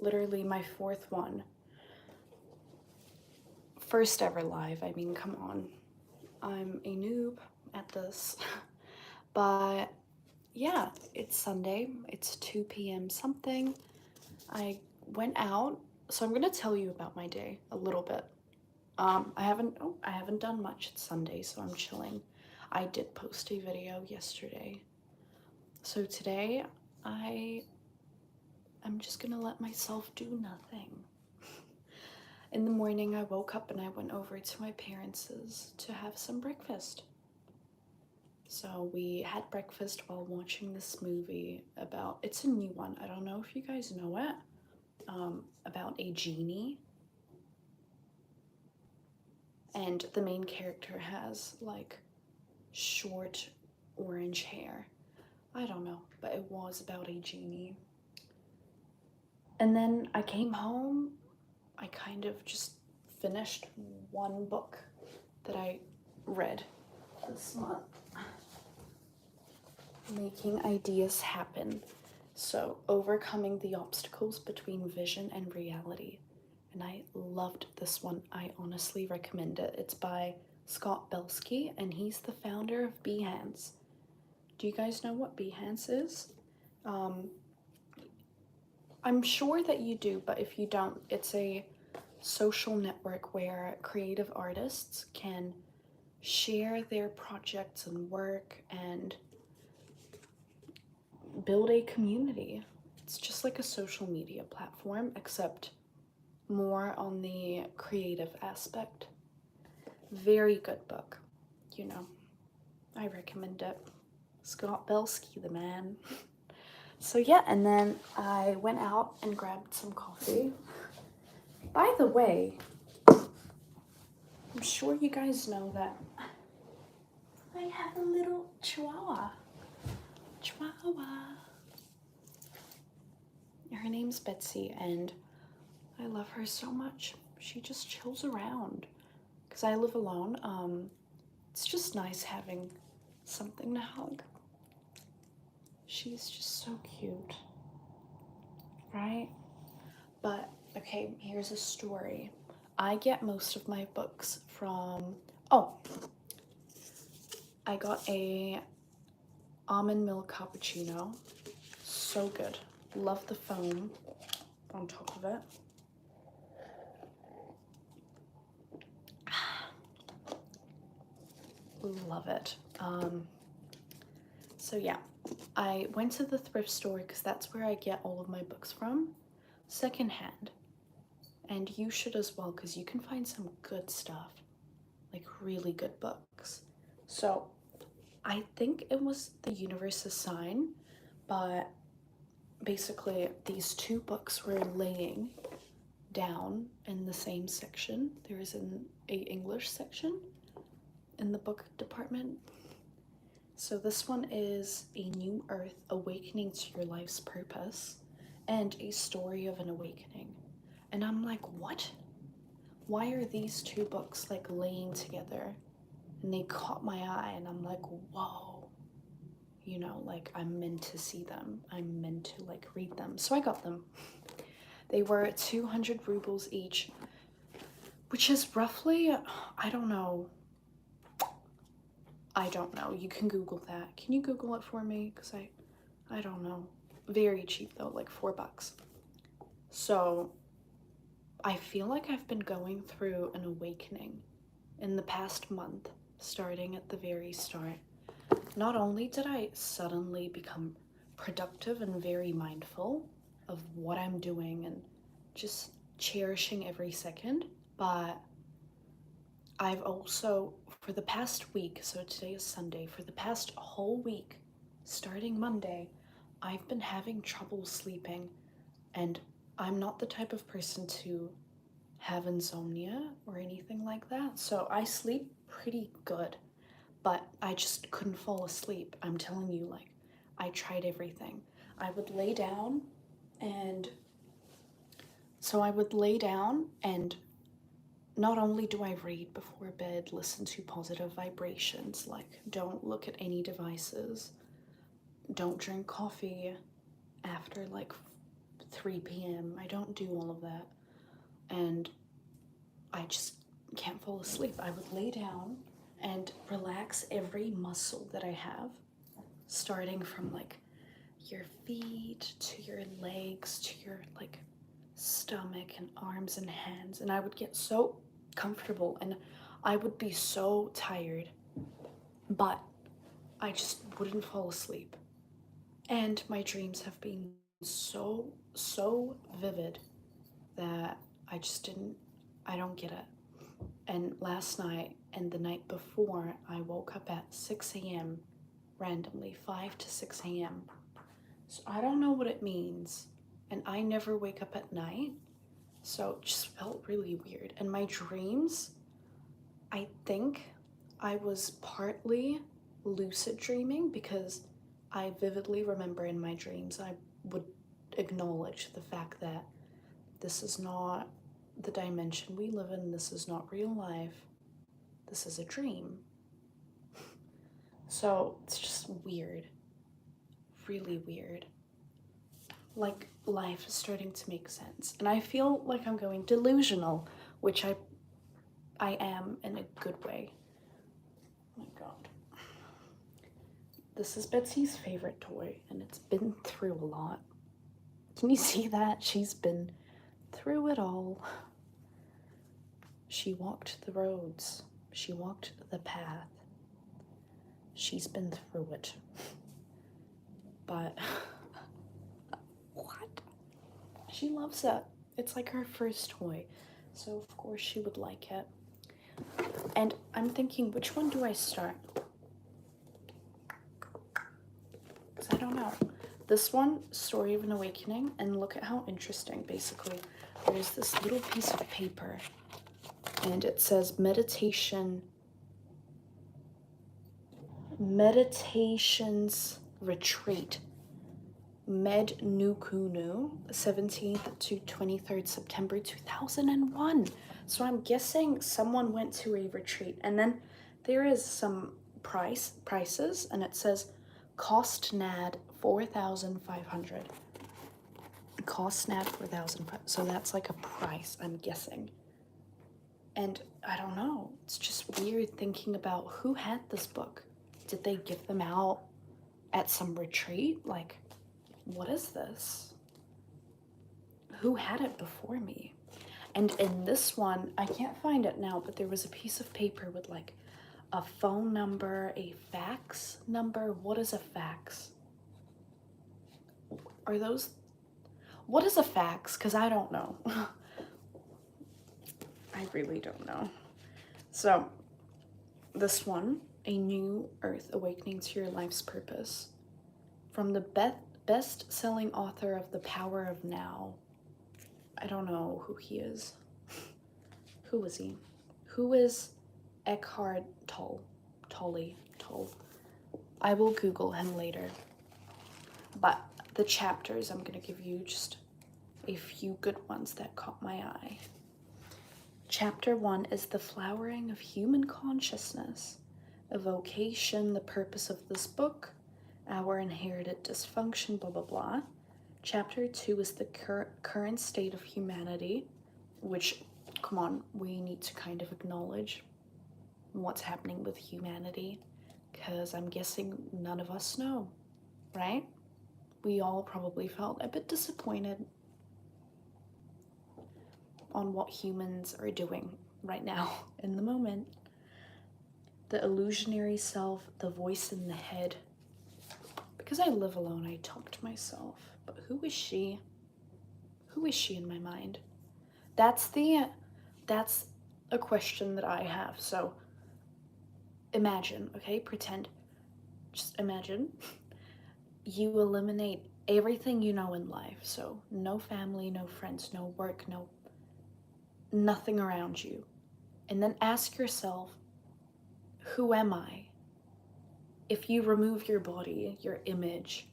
literally my fourth one. First ever live, I mean, come on. I'm a noob at this. But yeah, it's Sunday. It's 2 p.m. something. I went out, so I'm gonna tell you about my day a little bit. I haven't done much. It's Sunday, so I'm chilling. I did post a video yesterday. So today I'm just gonna let myself do nothing. In the morning, I woke up and I went over to my parents' to have some breakfast. So we had breakfast while watching this movie about, it's a new one, I don't know if you guys know it, about a genie. And the main character has like short orange hair. I don't know, but it was about a genie. And then I came home, I kind of just finished one book that I read this month. Making Ideas Happen. So, overcoming the obstacles between vision and reality. And I loved this one. I honestly recommend it. It's by Scott Belsky, and he's the founder of Behance. Do you guys know what Behance is? I'm sure that you do, but if you don't, it's a social network where creative artists can share their projects and work and build a community. It's just like a social media platform, except more on the creative aspect. Very good book, you know. I recommend it. Scott Belsky, the man. So yeah, and then I went out and grabbed some coffee. By the way, I'm sure you guys know that I have a little chihuahua. Her name's Betsy, and I love her so much. She just chills around. Because I live alone, it's just nice having something to hug. She's just so cute, right? But, okay, here's a story. I get most of my books from, I got a almond milk cappuccino. So good. Love the foam on top of it. Love it. So yeah, I went to the thrift store because that's where I get all of my books from, secondhand. And you should as well, because you can find some good stuff, like really good books. So I think it was The Universe's Sign, but basically these two books were laying down in the same section. There is an English section in the book department. So this one is A New Earth, Awakening to Your Life's Purpose, and A Story of an Awakening. And I'm like, what? Why are these two books like laying together? And they caught my eye, and I'm like, whoa. You know, like I'm meant to see them. I'm meant to like read them. So I got them. They were 200 rubles each, which is roughly, I don't know. You can Google that. Can you Google it for me? Because I don't know. Very cheap though, like $4. So I feel like I've been going through an awakening in the past month, starting at the very start. Not only did I suddenly become productive and very mindful of what I'm doing and just cherishing every second, but I've also, for the past week, so today is Sunday, for the past whole week, starting Monday, I've been having trouble sleeping, and I'm not the type of person to have insomnia or anything like that, so I sleep pretty good, but I just couldn't fall asleep. I'm telling you, like, I tried everything. I would lay down and not only do I read before bed, listen to positive vibrations, like don't look at any devices, don't drink coffee after like 3 p.m. I don't do all of that. And I just can't fall asleep. I would lay down and relax every muscle that I have, starting from like your feet to your legs to your like stomach and arms and hands. And I would get so comfortable and I would be so tired, but I just wouldn't fall asleep. And my dreams have been so vivid that I don't get it. And last night and the night before, I woke up at 6 a.m. randomly, 5 to 6 a.m. So I don't know what it means. And I never wake up at night. So it just felt really weird. And my dreams, I think I was partly lucid dreaming because I vividly remember in my dreams I would acknowledge the fact that this is not the dimension we live in, this is not real life, this is a dream. So it's just weird, really weird. Like life is starting to make sense. And I feel like I'm going delusional, which I am in a good way. Oh my god. This is Betsy's favorite toy, and it's been through a lot. Can you see that? She's been through it all. She walked the roads. She walked the path. She's been through it. But what? She loves it. It's like her first toy. So of course she would like it. And I'm thinking, which one do I start? Because I don't know. This one, Story of an Awakening, and look at how interesting, basically. There's this little piece of paper, and it says Meditations Retreat, Med Nukunu, 17th to 23rd September 2001. So I'm guessing someone went to a retreat, and then there is some prices, and it says cost NAD 4,500. Cost NAD 4,500. So that's like a price, I'm guessing. And I don't know. It's just weird thinking about who had this book. Did they give them out at some retreat? Like, what is this? Who had it before me? And in this one, I can't find it now, but there was a piece of paper with like a phone number, a fax number. What is a fax? Are those... What is a fax? Because I don't know. I really don't know. So, this one, A New Earth, Awakening to Your Life's Purpose. From the best-selling author of The Power of Now. I don't know who he is. Who is he? Who is Eckhart Tolle? I will Google him later. But the chapters, I'm going to give you just a few good ones that caught my eye. Chapter 1 is The Flowering of Human Consciousness, Evocation, the purpose of this book, our inherited dysfunction, blah, blah, blah. Chapter 2 is the current state of humanity, which, come on, we need to kind of acknowledge what's happening with humanity, because I'm guessing none of us know, right? We all probably felt a bit disappointed on what humans are doing right now in the moment. The illusionary self, the voice in the head. Because I live alone, I talk to myself. But who is she? Who is she in my mind? That's a question that I have. So imagine, okay, just imagine you eliminate everything you know in life. So no family, no friends, no work, nothing around you. And then ask yourself, who am I? If you remove your body, your image,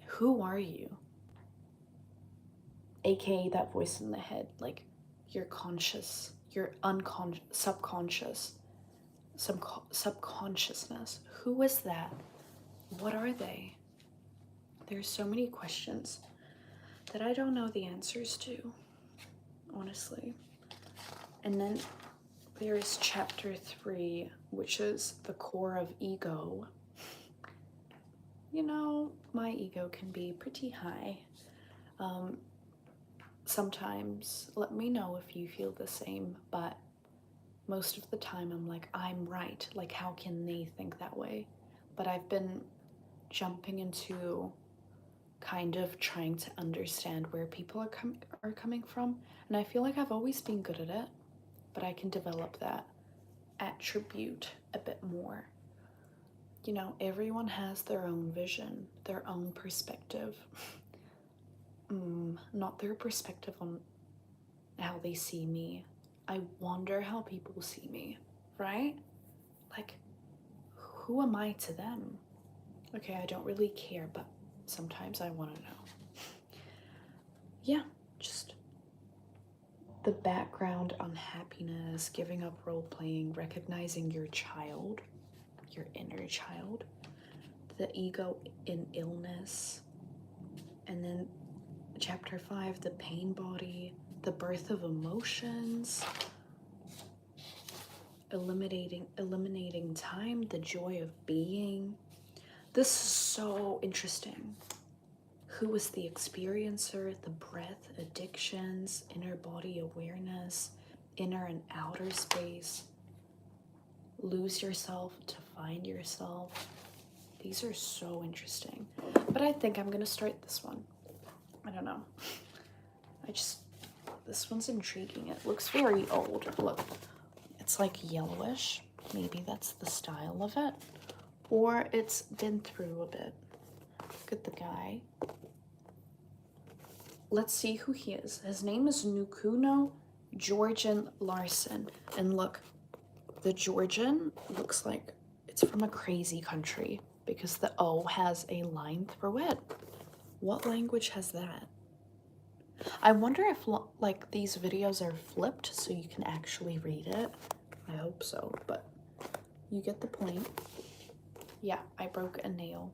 who are you? AKA that voice in the head, like your conscious, your unconscious, subconsciousness. Who is that? What are they? There's so many questions. that I don't know the answers to, honestly. And then there's chapter 3, which is the core of ego. You know, my ego can be pretty high. Sometimes, let me know if you feel the same, but most of the time I'm like, I'm right. Like, how can they think that way? But I've been jumping into kind of trying to understand where people are coming from, and I feel like I've always been good at it, but I can develop that attribute a bit more. You know, everyone has their own vision, their own perspective. Not their perspective on how they see me. I wonder how people see me, right? Like, who am I to them? Okay, I don't really care, but sometimes I want to know. Yeah, just the background on happiness, giving up role playing, recognizing your child, your inner child, the ego in illness, and then chapter 5, the pain body, the birth of emotions, eliminating time, the joy of being. This is so interesting. Who is the experiencer, the breath, addictions, inner body awareness, inner and outer space, lose yourself to find yourself. These are so interesting. But I think I'm gonna start this one. I don't know. This one's intriguing. It looks very old. Look, it's like yellowish. Maybe that's the style of it. Or it's been through a bit. Look at the guy. Let's see who he is. His name is Nukuno Georgian Larson. And look, the Georgian looks like it's from a crazy country because the O has a line through it. What language has that? I wonder if like these videos are flipped so you can actually read it. I hope so, but you get the point. Yeah, I broke a nail.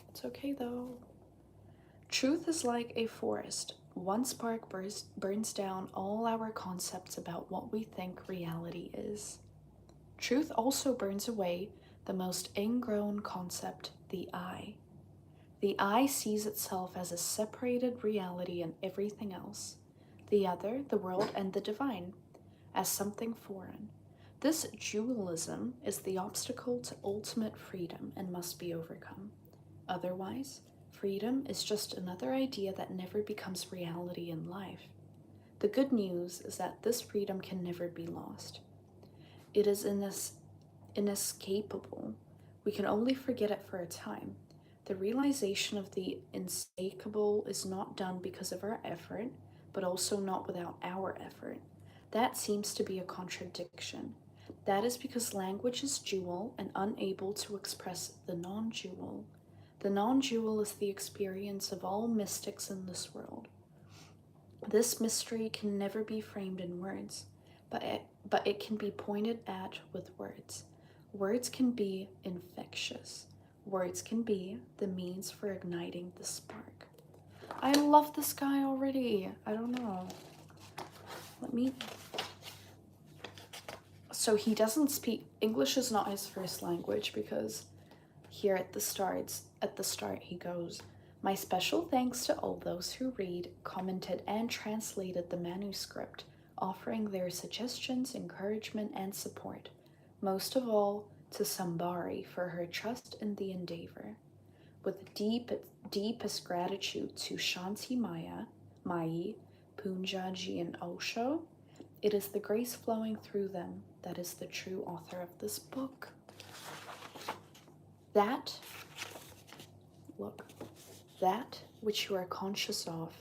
It's okay though. Truth is like a forest. One spark burns down all our concepts about what we think reality is. Truth also burns away the most ingrown concept, the I. The I sees itself as a separated reality and everything else, the other, the world, and the divine, as something foreign. This dualism is the obstacle to ultimate freedom and must be overcome. Otherwise, freedom is just another idea that never becomes reality in life. The good news is that this freedom can never be lost. It is inescapable. We can only forget it for a time. The realization of the inescapable is not done because of our effort, but also not without our effort. That seems to be a contradiction. That is because language is dual and unable to express the non-dual. The non-dual is the experience of all mystics in this world. This mystery can never be framed in words, but it can be pointed at with words. Words can be infectious. Words can be the means for igniting the spark. I love this guy already. I don't know. So he doesn't speak English, is not his first language, because here at the start he goes, "My special thanks to all those who read, commented, and translated the manuscript, offering their suggestions, encouragement, and support. Most of all, to Sambari for her trust in the endeavor. With deepest gratitude to Shanti Mai, Punjaji, and Osho, it is the grace flowing through them that is the true author of this book." That which you are conscious of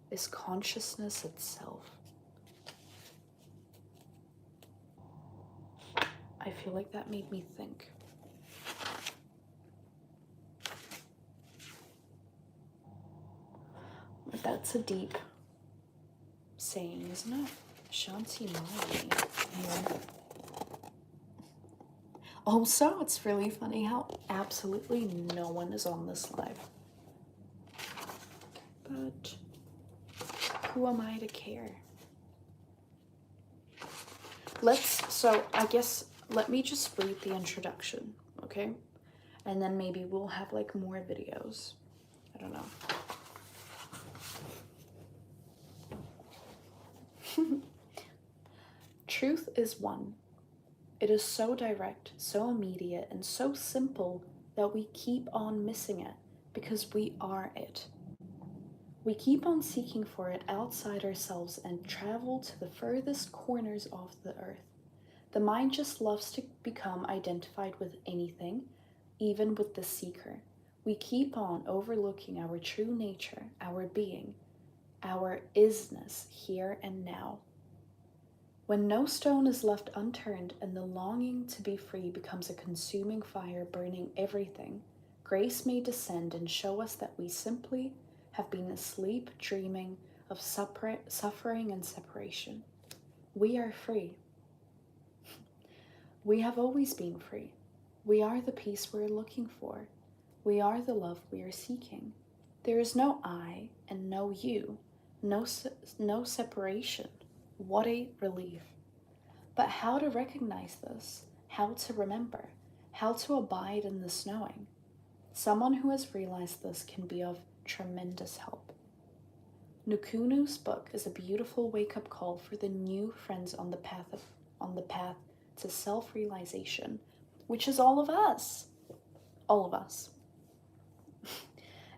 is consciousness itself. I feel like that made me think. But that's a deep saying, isn't it? Shanti Mai. Yeah. Also, it's really funny how absolutely no one is on this live. but who am I to care? So I guess, let me just read the introduction, okay? And then maybe we'll have like more videos. I don't know. Truth is one. It is so direct, so immediate, and so simple that we keep on missing it because we are it. We keep on seeking for it outside ourselves and travel to the furthest corners of the earth. The mind just loves to become identified with anything, even with the seeker. We keep on overlooking our true nature, our being, our isness here and now. When no stone is left unturned and the longing to be free becomes a consuming fire burning everything, grace may descend and show us that we simply have been asleep dreaming of suffering and separation. We are free. We have always been free. We are the peace we're looking for. We are the love we are seeking. There is no I and no you, no separation. What a relief. But how to recognize this? How to remember? How to abide in this knowing? Someone who has realized this can be of tremendous help. Nukunu's book is a beautiful wake-up call for the new friends on the path to self-realization, which is all of us. All of us.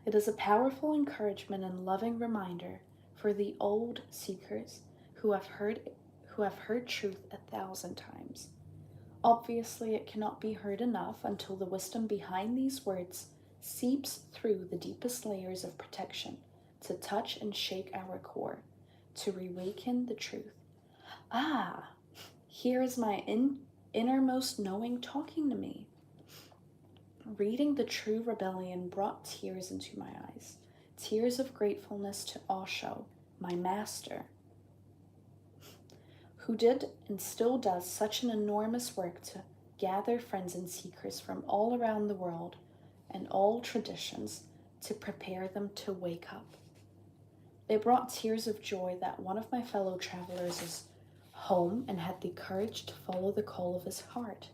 It is a powerful encouragement and loving reminder for the old seekers who have heard truth 1,000 times. Obviously, it cannot be heard enough until the wisdom behind these words seeps through the deepest layers of protection to touch and shake our core, to reawaken the truth. Ah, here is my innermost knowing talking to me. Reading The True Rebellion brought tears into my eyes, tears of gratefulness to Osho, my master, who did and still does such an enormous work to gather friends and seekers from all around the world and all traditions to prepare them to wake up. It brought tears of joy that one of my fellow travelers is home and had the courage to follow the call of his heart,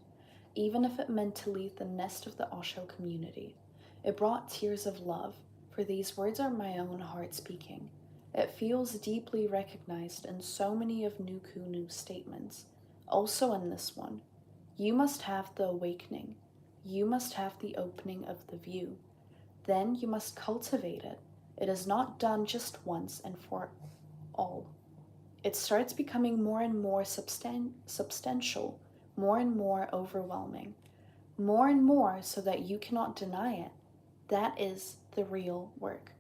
even if it meant to leave the nest of the Osho community. It brought tears of love, for these words are my own heart speaking. It feels deeply recognized in so many of Nukunu's statements, also in this one. You must have the awakening. You must have the opening of the view. Then you must cultivate it. It is not done just once and for all. It starts becoming more and more substantial, more and more overwhelming, more and more so that you cannot deny it. That is the real work.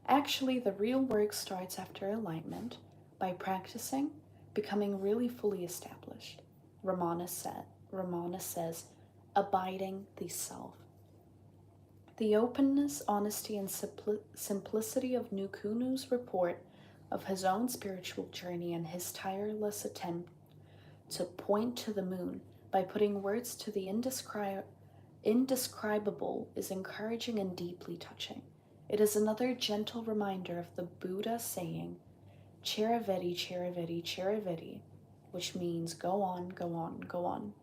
Actually, the real work starts after alignment, by practicing, becoming really fully established. Ramana says, abiding the self. The openness, honesty, and simplicity of Nukunu's report of his own spiritual journey and his tireless attempt to point to the moon by putting words to the indescribable is encouraging and deeply touching. It is another gentle reminder of the Buddha saying, Chiravedi, Chiravedi, Chiravedi, which means go on, go on, go on.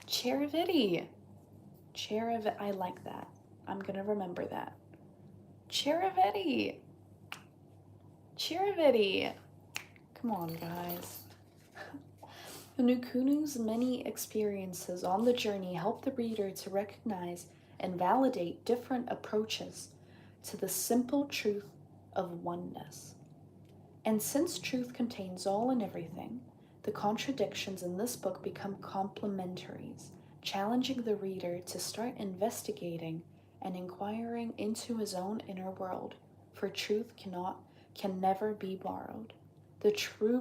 Chiravedi. I like that. I'm going to remember that. Chiravedi. Chiravedi. Come on, guys. Nukunu's many experiences on the journey help the reader to recognize and validate different approaches to the simple truth of oneness. And since truth contains all and everything, the contradictions in this book become complementaries, challenging the reader to start investigating and inquiring into his own inner world, for truth can never be borrowed. The true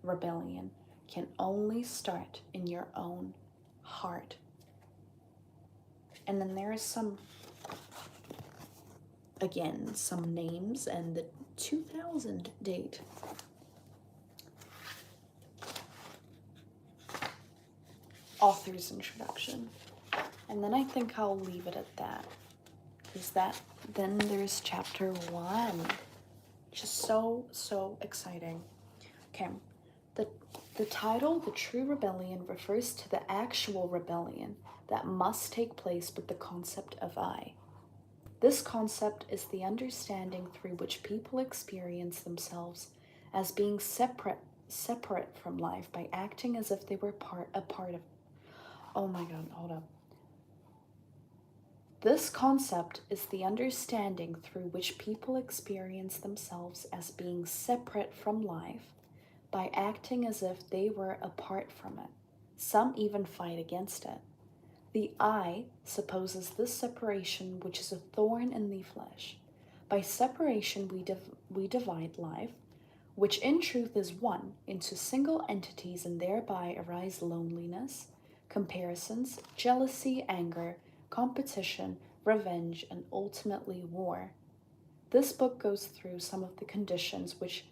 rebellion can only start in your own heart. And then there is some names and the 2000 date. Author's introduction. And then I think I'll leave it at that. is that then there's chapter 1. Just so exciting. Okay, the title, The True Rebellion, refers to the actual rebellion that must take place with the concept of I. This concept is the understanding through which people experience themselves as being separate from life by acting as if they were a part of. Oh my god, hold up. This concept is the understanding through which people experience themselves as being separate from life by acting as if they were apart from it. Some even fight against it. The I supposes this separation, which is a thorn in the flesh. By separation, we divide life, which in truth is one, into single entities, and thereby arise loneliness, comparisons, jealousy, anger, competition, revenge, and ultimately war. This book goes through some of the conditions which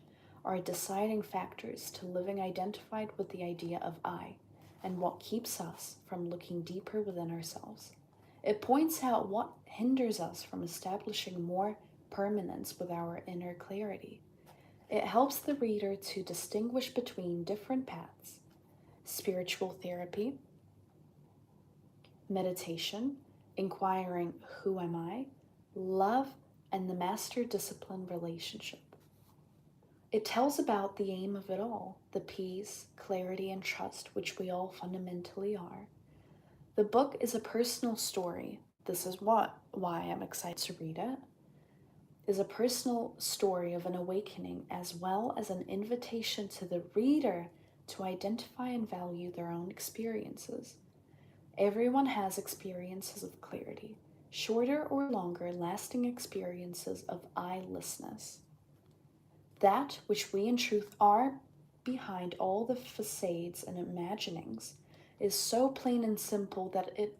are deciding factors to living identified with the idea of I, and what keeps us from looking deeper within ourselves. It points out what hinders us from establishing more permanence with our inner clarity. It helps the reader to distinguish between different paths: spiritual therapy, meditation, inquiring who am I, love, and the master discipline relationship. It tells about the aim of it all, the peace, clarity, and trust which we all fundamentally are. The book is a personal story. This is why I'm excited to read it. Is a personal story of an awakening, as well as an invitation to the reader to identify and value their own experiences. Everyone has experiences of clarity, shorter or longer lasting experiences of I-lessness. That which we in truth are behind all the facades and imaginings is so plain and simple that it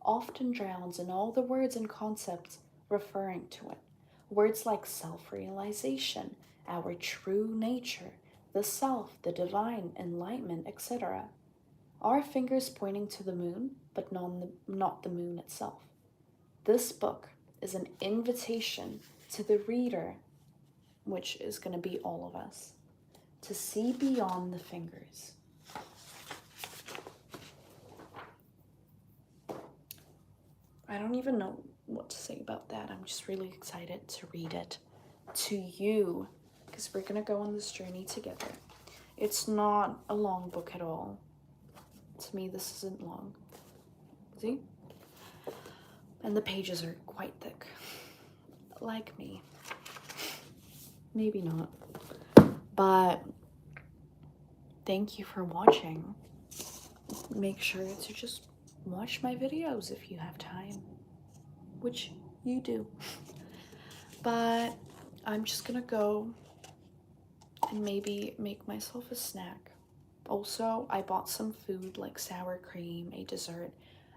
often drowns in all the words and concepts referring to it. Words like self-realization, our true nature, the self, the divine, enlightenment, etc. Our fingers pointing to the moon, but not the moon itself. This book is an invitation to the reader, which is going to be all of us, to see beyond the fingers. I don't even know what to say about that. I'm just really excited to read it to you, because we're going to go on this journey together. It's not a long book at all. To me, this isn't long. See? And the pages are quite thick. Like me. Maybe not. But thank you for watching. Make sure to just watch my videos if you have time, which you do. But I'm just gonna go and maybe make myself a snack. Also, I bought some food like sour cream, a dessert,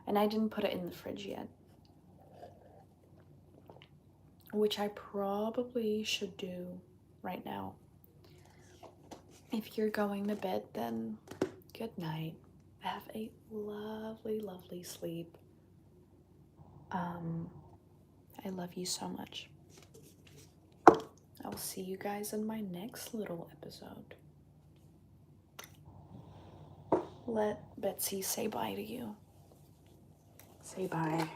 and I didn't put it in the fridge yet, which I probably should do right now. If you're going to bed, then good night. Have a lovely, lovely sleep. I love you so much. I'll see you guys in my next little episode. Let Betsy say bye to you. Say bye.